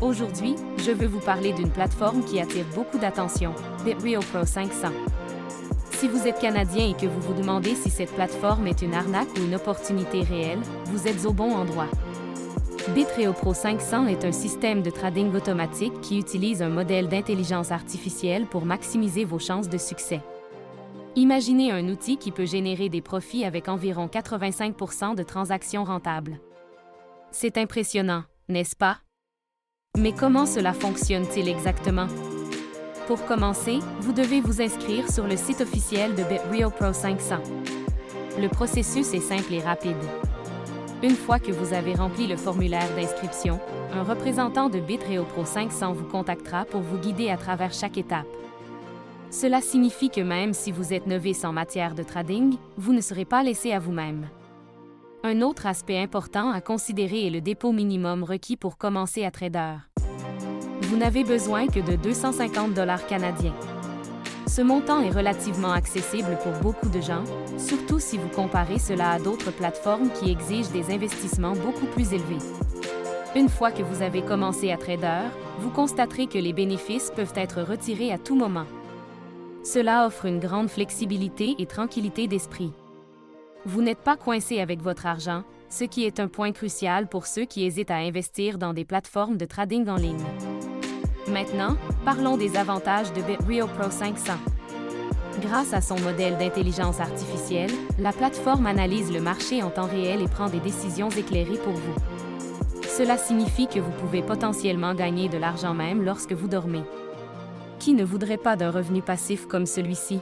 Aujourd'hui, je veux vous parler d'une plateforme qui attire beaucoup d'attention, BitRio Pro 500. Si vous êtes Canadien et que vous vous demandez si cette plateforme est une arnaque ou une opportunité réelle, vous êtes au bon endroit. BitRio Pro 500 est un système de trading automatique qui utilise un modèle d'intelligence artificielle pour maximiser vos chances de succès. Imaginez un outil qui peut générer des profits avec environ 85% de transactions rentables. C'est impressionnant, n'est-ce pas? Mais comment cela fonctionne-t-il exactement? Pour commencer, vous devez vous inscrire sur le site officiel de BitRio Pro 500. Le processus est simple et rapide. Une fois que vous avez rempli le formulaire d'inscription, un représentant de BitRio Pro 500 vous contactera pour vous guider à travers chaque étape. Cela signifie que même si vous êtes novice en matière de trading, vous ne serez pas laissé à vous-même. Un autre aspect important à considérer est le dépôt minimum requis pour commencer à trader. Vous n'avez besoin que de 250 $ canadiens. Ce montant est relativement accessible pour beaucoup de gens, surtout si vous comparez cela à d'autres plateformes qui exigent des investissements beaucoup plus élevés. Une fois que vous avez commencé à trader, vous constaterez que les bénéfices peuvent être retirés à tout moment. Cela offre une grande flexibilité et tranquillité d'esprit. Vous n'êtes pas coincé avec votre argent, ce qui est un point crucial pour ceux qui hésitent à investir dans des plateformes de trading en ligne. Maintenant, parlons des avantages de BitRio Pro 500. Grâce à son modèle d'intelligence artificielle, la plateforme analyse le marché en temps réel et prend des décisions éclairées pour vous. Cela signifie que vous pouvez potentiellement gagner de l'argent même lorsque vous dormez. Qui ne voudrait pas d'un revenu passif comme celui-ci?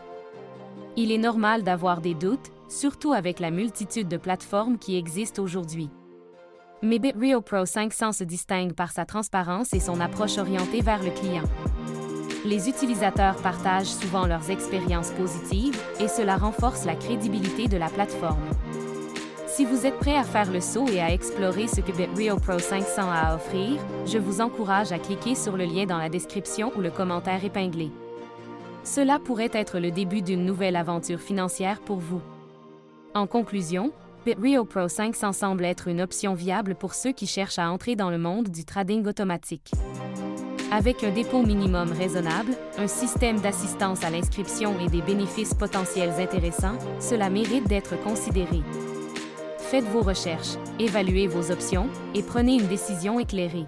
Il est normal d'avoir des doutes, surtout avec la multitude de plateformes qui existent aujourd'hui. Mais BitRio Pro 500 se distingue par sa transparence et son approche orientée vers le client. Les utilisateurs partagent souvent leurs expériences positives et cela renforce la crédibilité de la plateforme. Si vous êtes prêt à faire le saut et à explorer ce que BitRio Pro 500 a à offrir, je vous encourage à cliquer sur le lien dans la description ou le commentaire épinglé. Cela pourrait être le début d'une nouvelle aventure financière pour vous. En conclusion, BitRio Pro 500 semble être une option viable pour ceux qui cherchent à entrer dans le monde du trading automatique. Avec un dépôt minimum raisonnable, un système d'assistance à l'inscription et des bénéfices potentiels intéressants, cela mérite d'être considéré. Faites vos recherches, évaluez vos options et prenez une décision éclairée.